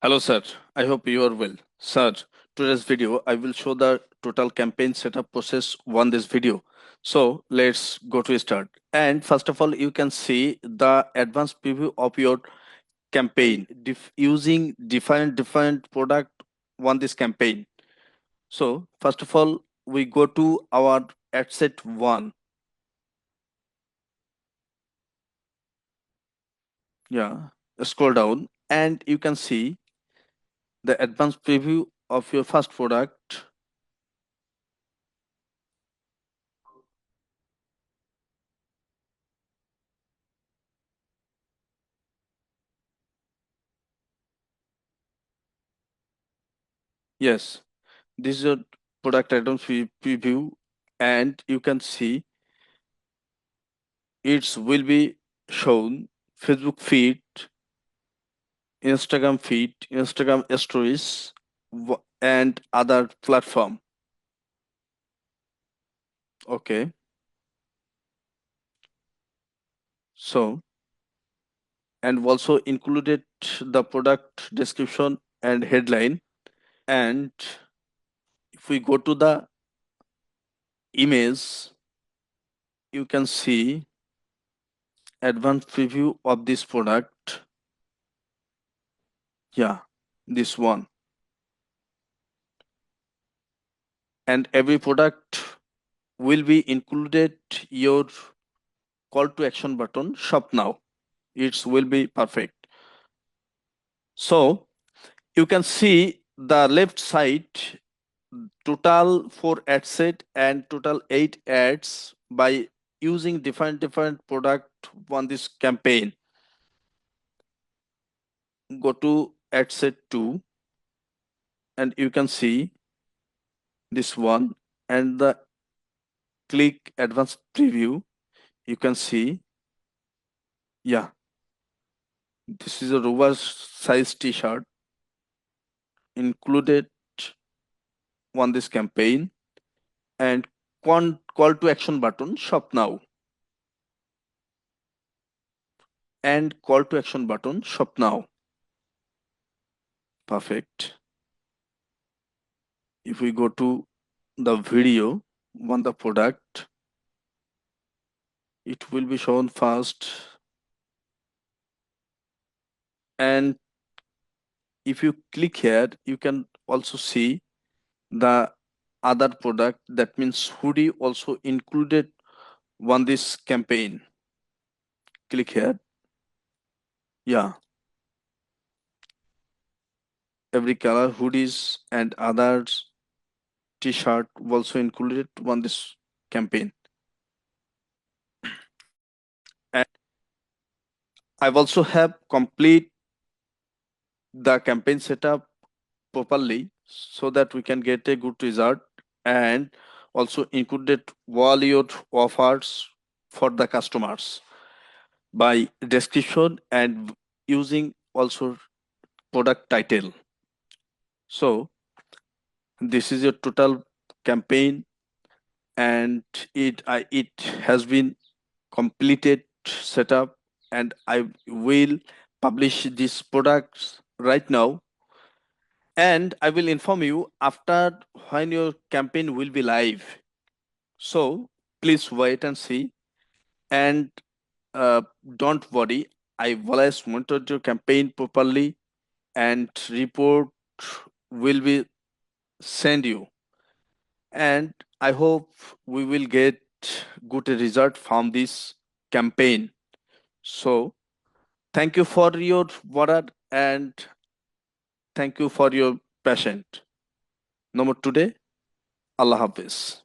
Hello, sir. I hope you are well. Sir, today's video, I will show the total campaign setup process on this video. So let's go to start. And first of all, you can see the advanced preview of your campaign using different product on this campaign. So first of all, we go to our ad set one. Yeah, scroll down and you can see the advanced preview of your first product. Yes, this is a product item preview, and you can see it will be shown Facebook feed, Instagram stories, and other platform. Okay, so and also included the product description and headline. And if we go to the image, you can see advanced preview of this product. Yeah, this one. And every product will be included your call to action button, shop now. It will be perfect. So you can see the left side, total 4 ad set and total 8 ads by using different product on this campaign. Go to ad set 2 and you can see this one, and the click advanced preview. You can see, yeah, this is a robust size t-shirt included on this campaign, and call to action button, shop now, and call to action button, shop now. Perfect. If we go to the video on the product, it will be shown first. And if you click here, you can also see the other product, that means hoodie, also included on this campaign. Click here. Yeah, every color hoodies and others t-shirt also included on this campaign. And I've also have complete the campaign setup properly so that we can get a good result, and also included all your offers for the customers by description and using also product title. So this is a total campaign, and it has been completed setup, and I will publish these products right now, and I will inform you after when your campaign will be live. So please wait and see, and uh, don't worry, I will always monitor your campaign properly, and report will be sent you, and I hope we will get good result from this campaign. So thank you for your word, and thank you for your patience. No more today. Allah Hafiz.